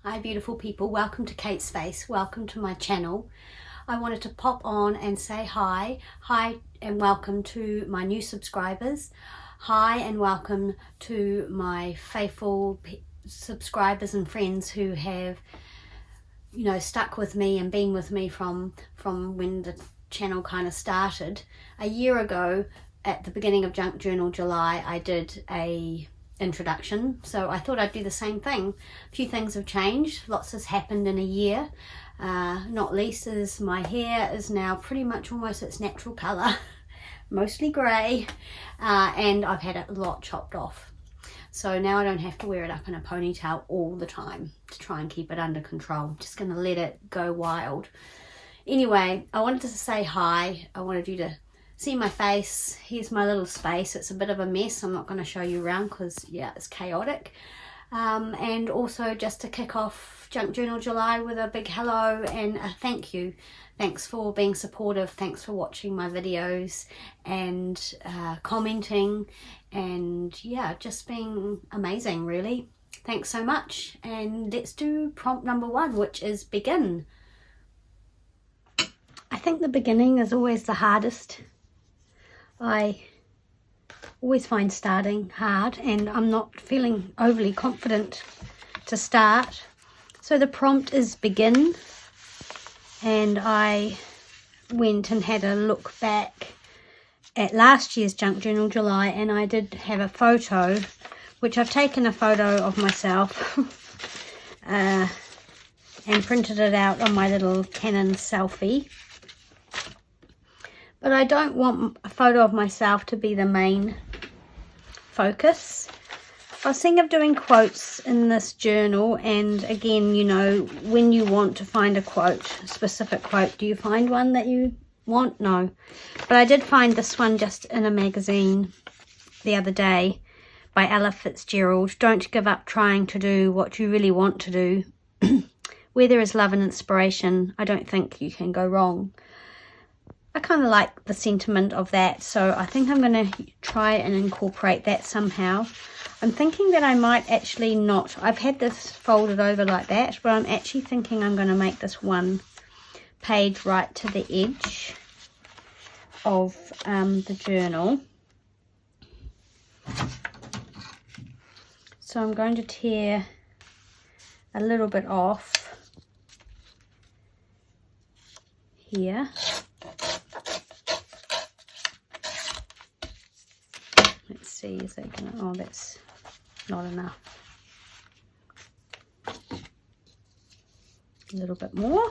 Hi beautiful people, welcome to Kate's Space, welcome to my channel. I wanted to pop on and say hi and welcome to my new subscribers. Hi and welcome to my faithful subscribers and friends who have, you know, stuck with me and been with me from when the channel kind of started. A year ago at the beginning of Junk Journal July I did a introduction, so I thought I'd do the same thing. A few things have changed, lots has happened in a year, not least is my hair is now pretty much almost its natural colour, mostly grey, and I've had it a lot chopped off, so now I don't have to wear it up in a ponytail all the time to try and keep it under control. I'm just going to let it go wild. Anyway, I wanted to say hi. I wanted you to see my face. Here's my little space. It's a bit of a mess. I'm not going to show you around because, yeah, it's chaotic. And also just to kick off Junk Journal July with a big hello and a thank you. Thanks for being supportive. Thanks for watching my videos and commenting and, yeah, just being amazing, really. Thanks so much. And let's do prompt number 1, which is begin. I think the beginning is always the hardest. I always find starting hard and I'm not feeling overly confident to start. So the prompt is begin, and I went and had a look back at last year's Junk Journal July, and I did have a photo, which I've taken a photo of myself and printed it out on my little Canon selfie. But I don't want a photo of myself to be the main focus. I was thinking of doing quotes in this journal, and again, you know, when you want to find a quote, a specific quote, do you find one that you want? No. But I did find this one just in a magazine the other day by Ella Fitzgerald. Don't give up trying to do what you really want to do. Where there is love and inspiration, I don't think you can go wrong. I kind of like the sentiment of that, so I think I'm going to try and incorporate that somehow. I'm thinking that I might actually not. I've had this folded over like that, but I'm actually thinking I'm going to make this one page right to the edge of the journal. So I'm going to tear a little bit off here. Let's see, is that gonna, oh, that's not enough. A little bit more.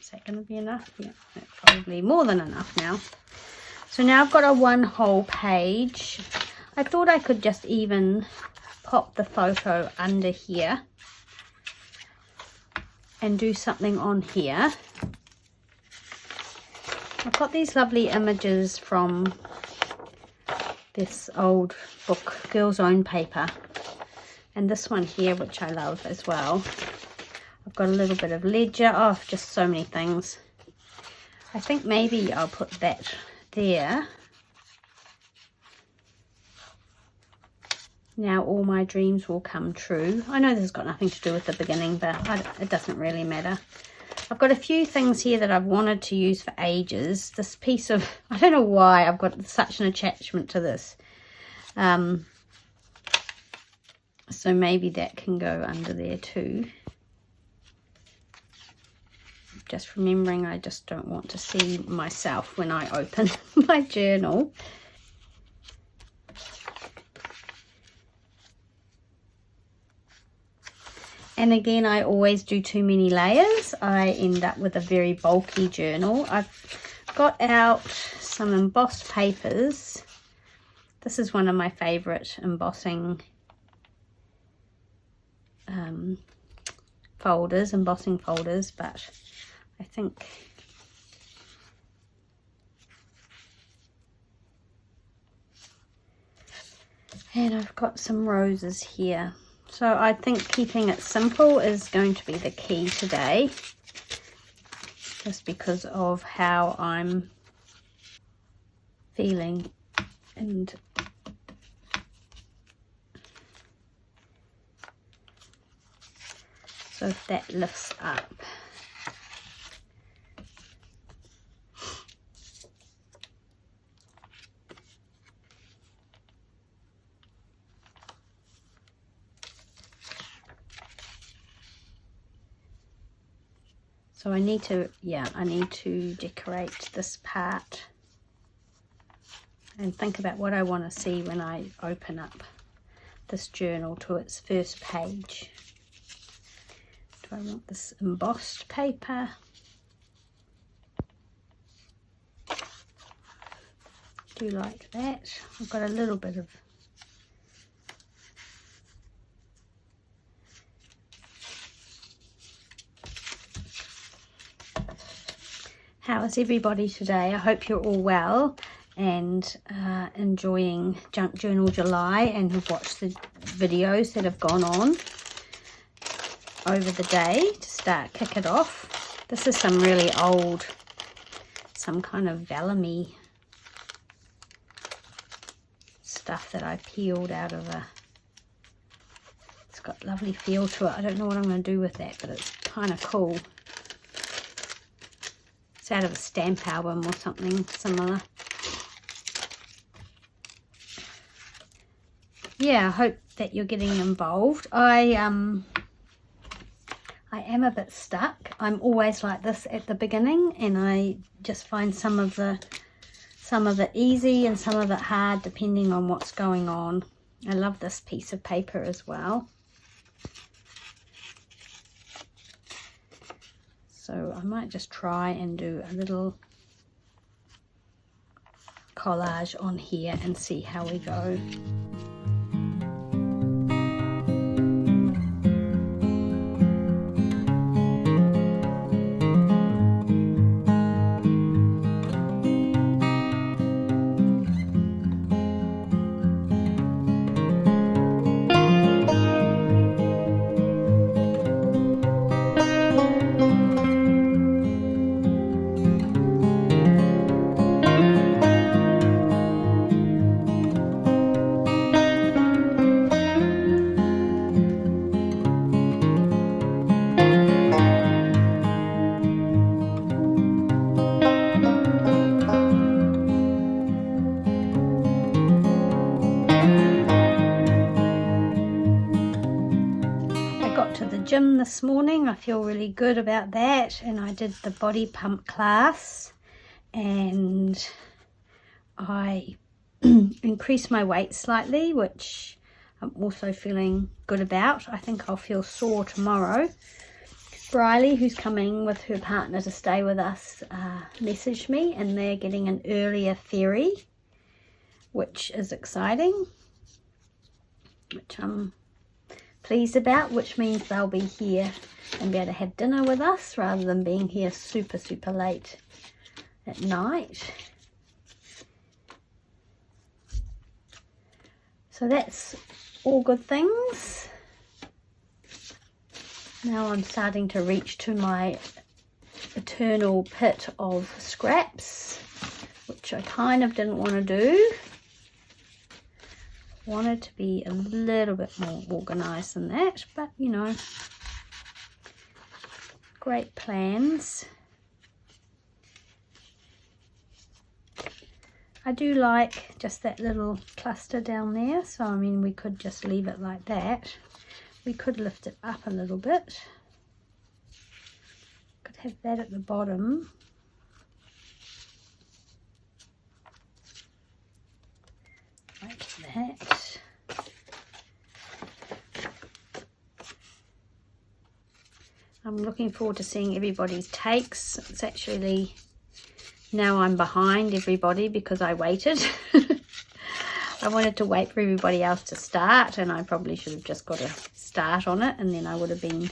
Is that gonna be enough? Yeah, that's probably more than enough now. So now I've got a 1 whole page. I thought I could just even pop the photo under here and do something on here. I've got these lovely images from this old book, Girl's Own Paper, and this one here, which I love as well. I've got a little bit of ledger. Oh, just so many things. I think maybe I'll put that there. Now all my dreams will come true. I know this has got nothing to do with the beginning, but it doesn't really matter. I've got a few things here that I've wanted to use for ages. This piece of, I don't know why I've got such an attachment to this. So maybe that can go under there too. Just remembering I just don't want to see myself when I open my journal. And again, I always do too many layers. I end up with a very bulky journal. I've got out some embossed papers. This is one of my favorite embossing embossing folders, but I think and I've got some roses here. So I think keeping it simple is going to be the key today, just because of how I'm feeling and so if that lifts up. So I need to, I need to decorate this part and think about what I want to see when I open up this journal to its first page. Do I want this embossed paper? Do like that. I've got a little bit of How is everybody today? I hope you're all well and enjoying Junk Journal July and have watched the videos that have gone on over the day to kick it off. This is some really old, some kind of vellum-y stuff that I peeled out of a, it's got lovely feel to it. I don't know what I'm going to do with that, but it's kind of cool. It's out of a stamp album or something similar. Yeah, I hope that you're getting involved. I am a bit stuck. I'm always like this at the beginning, and I just find some of it easy and some of it hard depending on what's going on. I love this piece of paper as well. So I might just try and do a little collage on here and see how we go. Gym this morning. I feel really good about that, and I did the body pump class and I increased my weight slightly, which I'm also feeling good about. I think I'll feel sore tomorrow. Briley, who's coming with her partner to stay with us, messaged me, and they're getting an earlier ferry, which is exciting, which I'm pleased about, which means they'll be here and be able to have dinner with us rather than being here super late at night. So that's all good things. Now I'm starting to reach to my eternal pit of scraps, which I kind of didn't want to do. Wanted to be a little bit more organized than that, but you know, great plans. I do like just that little cluster down there, so I mean we could just leave it like that. We could lift it up a little bit. Could have that at the bottom. Like that. I'm looking forward to seeing everybody's takes. It's actually, now I'm behind everybody because I waited. I wanted to wait for everybody else to start, and I probably should have just got a start on it, and then I would have been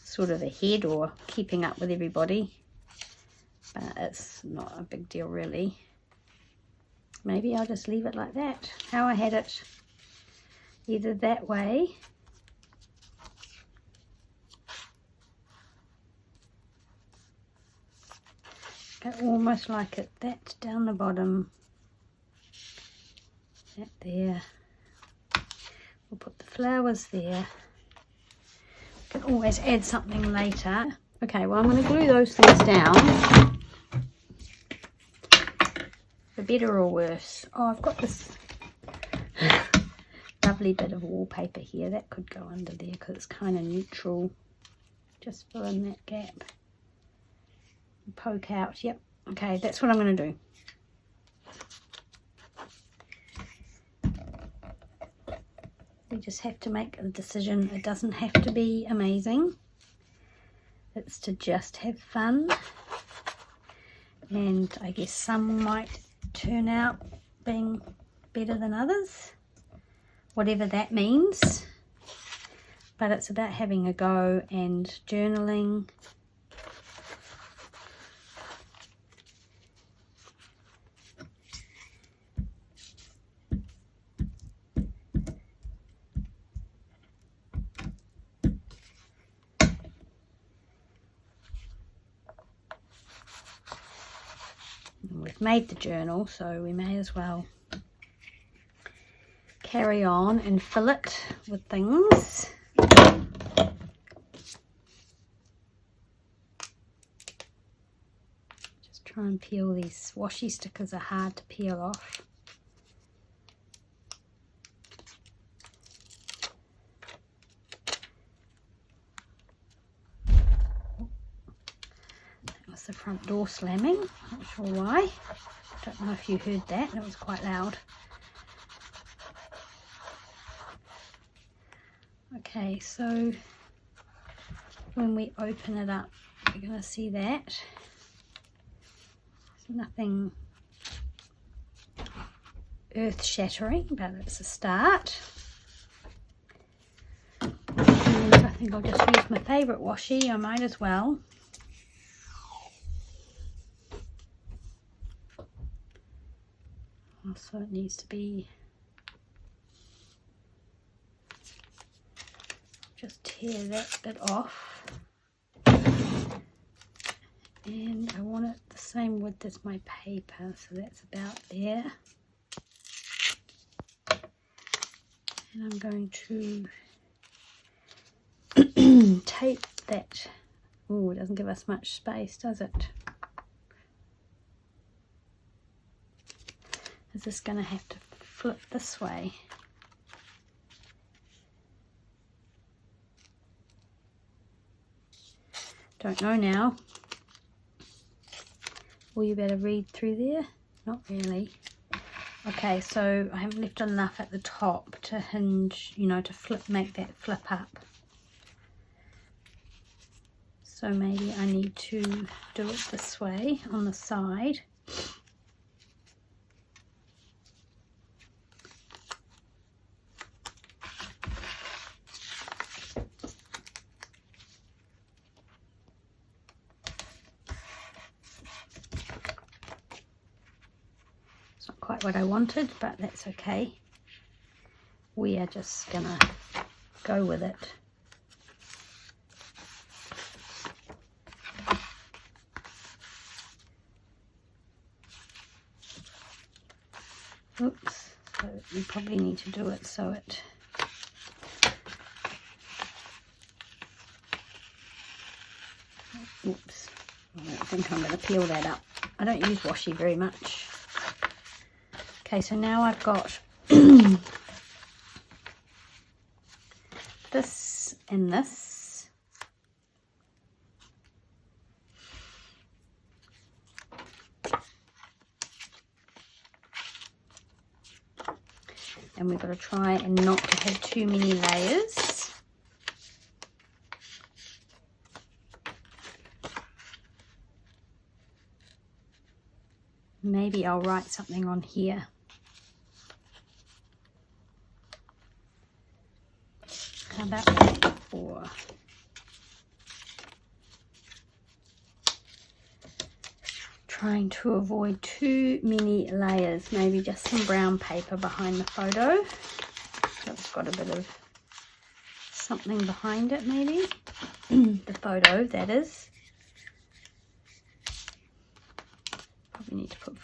sort of ahead or keeping up with everybody. But it's not a big deal really. Maybe I'll just leave it like that, how I had it, either that way. I almost like it that down the bottom, that there. We'll put the flowers there. Can always add something later. Okay, well, I'm going to glue those things down. For better or worse. Oh, I've got this lovely bit of wallpaper here. That could go under there because it's kind of neutral. Just fill in that gap. Poke out. Yep. Okay, that's what I'm going to do. We just have to make a decision. It doesn't have to be amazing. It's to just have fun. And I guess some might turn out being better than others. Whatever that means. But it's about having a go and journaling. We've made the journal, so we may as well carry on and fill it with things. Just try and peel these washi stickers, are hard to peel off. The front door slamming, not sure why. Don't know if you heard that, it was quite loud. Okay, so when we open it up, we're going to see that there's nothing earth-shattering, but it's a start. And I think I'll just use my favourite washi. I might as well. So it needs to be, just tear that bit off, and I want it the same width as my paper, so that's about there. And I'm going to tape that. Oh, it doesn't give us much space, does it? Is this going to have to flip this way? Don't know now. Will you better read through there? Not really. Okay, so I haven't left enough at the top to hinge, you know, to flip, make that flip up. So maybe I need to do it this way on the side. Quite what I wanted, but that's okay. We are just gonna go with it. Oops, so you probably need to do it so it oops, I don't think I'm going to peel that up. I don't use washi very much. Okay, so now I've got this and this. And we've got to try and not to have too many layers. Maybe I'll write something on here. How about that? Or trying to avoid too many layers. Maybe just some brown paper behind the photo. So it's got a bit of something behind it, maybe. The photo, that is. Probably need to put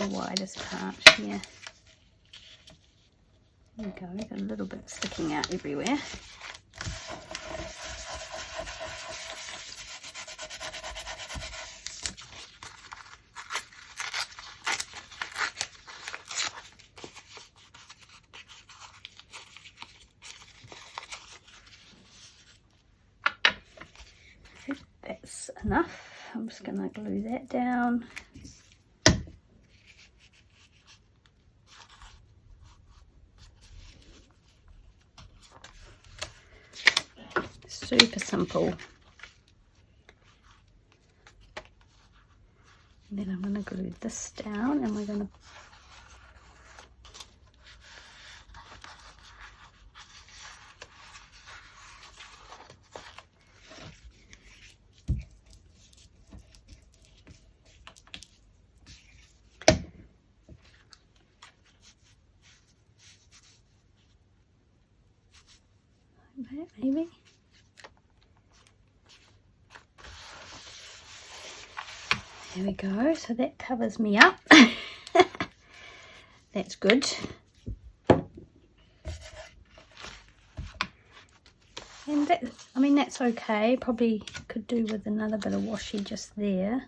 the widest part here. There we go, got a little bit sticking out everywhere. That's enough. I'm just going to glue that down. Super simple. And then I'm going to glue this down, and we're going to maybe. There we go, so that covers me up. That's good. And that, I mean, that's okay. Probably could do with another bit of washi just there,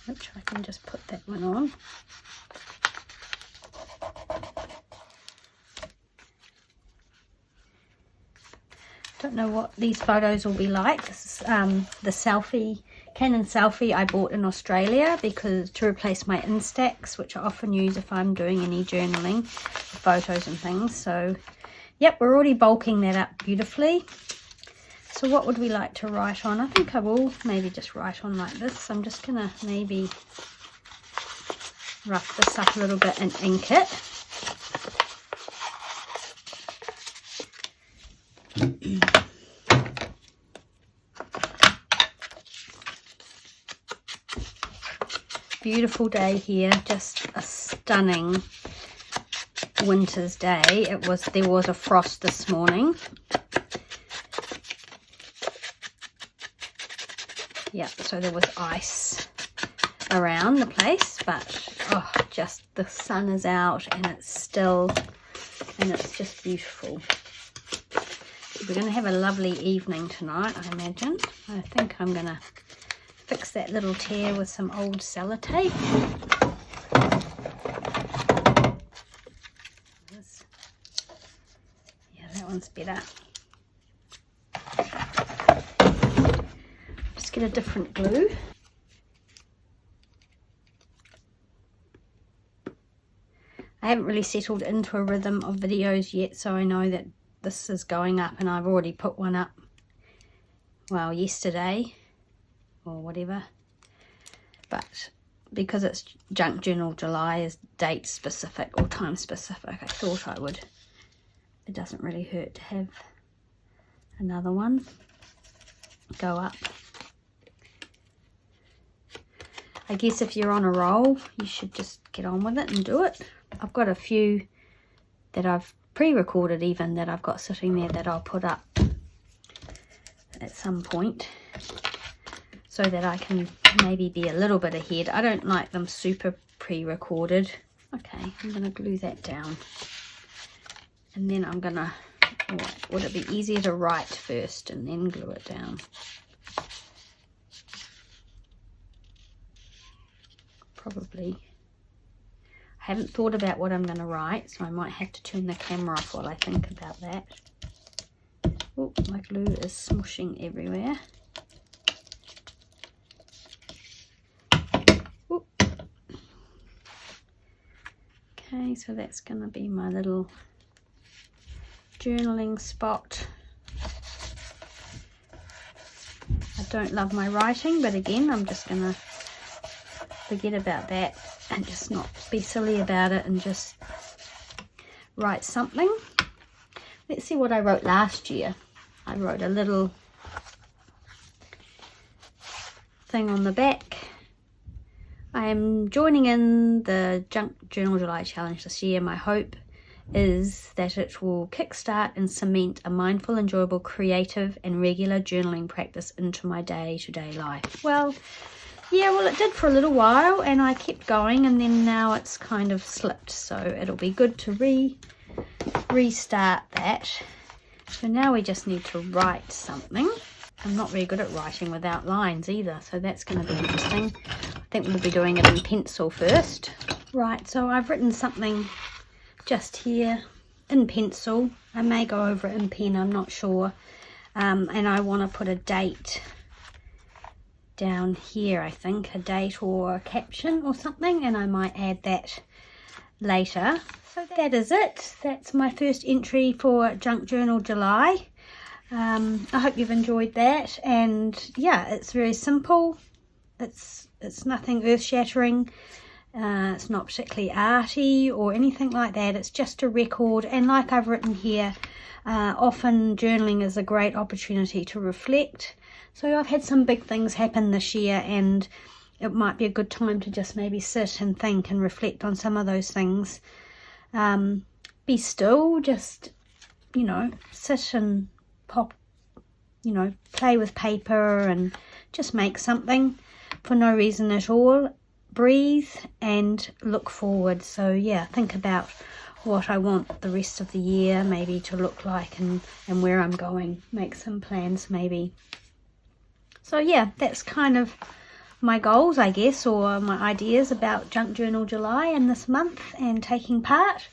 which I can just put that one on. Don't know what these photos will be like. This is the Canon selfie I bought in Australia because to replace my Instax, which I often use if I'm doing any journaling, photos and things. So yep, we're already bulking that up beautifully. So what would we like to write on? I think I will maybe just write on like this. I'm just gonna maybe rough this up a little bit and ink it. Beautiful day here, just a stunning winter's day. There was a frost this morning. Yeah, so there was ice around the place, but oh, just the sun is out and it's still, and it's just beautiful. We're going to have a lovely evening tonight, I imagine. I think I'm going to fix that little tear with some old sellotape. Yeah, that one's better. Just get a different glue. I haven't really settled into a rhythm of videos yet, so I know that this is going up, and I've already put one up, well, yesterday or whatever, but because it's Junk Journal July is date specific or time specific, I thought I would. It doesn't really hurt to have another one go up. I guess if you're on a roll, you should just get on with it and do it. I've got a few that I've pre-recorded even that I've got sitting there that I'll put up at some point, so that I can maybe be a little bit ahead. I don't like them super pre-recorded. Okay, I'm going to glue that down. And then I'm going to, would it be easier to write first and then glue it down? Probably. I haven't thought about what I'm going to write, so I might have to turn the camera off while I think about that. Oh, my glue is smushing everywhere. Okay, so that's going to be my little journaling spot. I don't love my writing, but again, I'm just going to forget about that and just not be silly about it and just write something. Let's see what I wrote last year. I wrote a little thing on the back. I am joining in the Junk Journal July challenge this year. My hope is that it will kickstart and cement a mindful, enjoyable, creative and regular journaling practice into my day-to-day life. Well, yeah, well, it did for a little while and I kept going, and then now it's kind of slipped, so it'll be good to restart that. So now we just need to write something. I'm not very good at writing without lines either, so that's going to be interesting. I think we'll be doing it in pencil first. Right, so I've written something just here in pencil. I may go over it in pen, I'm not sure. And I want to put a date down here, I think, a date or a caption or something, and I might add that later. So that is it. That's my first entry for Junk Journal July. I hope you've enjoyed that, and yeah, it's very simple. It's nothing earth-shattering. It's not particularly arty or anything like that. It's just a record, and like I've written here, often journaling is a great opportunity to reflect. So I've had some big things happen this year, and it might be a good time to just maybe sit and think and reflect on some of those things. Be still, just, you know, sit and pop, you know, play with paper and just make something for no reason at all. Breathe and look forward. So yeah, think about what I want the rest of the year maybe to look like, and where I'm going. Make some plans maybe. So yeah, that's kind of my goals, I guess, or my ideas about Junk Journal July and this month and taking part.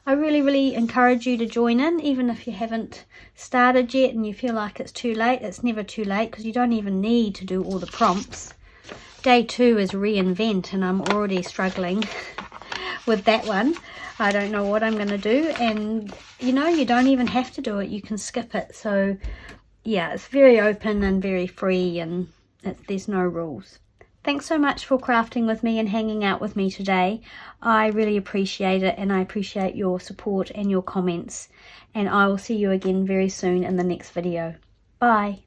I really encourage you to join in, even if you haven't started yet and you feel like it's too late. It's never too late, because you don't even need to do all the prompts. Day 2 is reinvent, and I'm already struggling with that one. I don't know what I'm going to do, and you know, you don't even have to do it. You can skip it. So yeah, it's very open and very free, and there's no rules. Thanks so much for crafting with me and hanging out with me today. I really appreciate it, and I appreciate your support and your comments. And I will see you again very soon in the next video. Bye.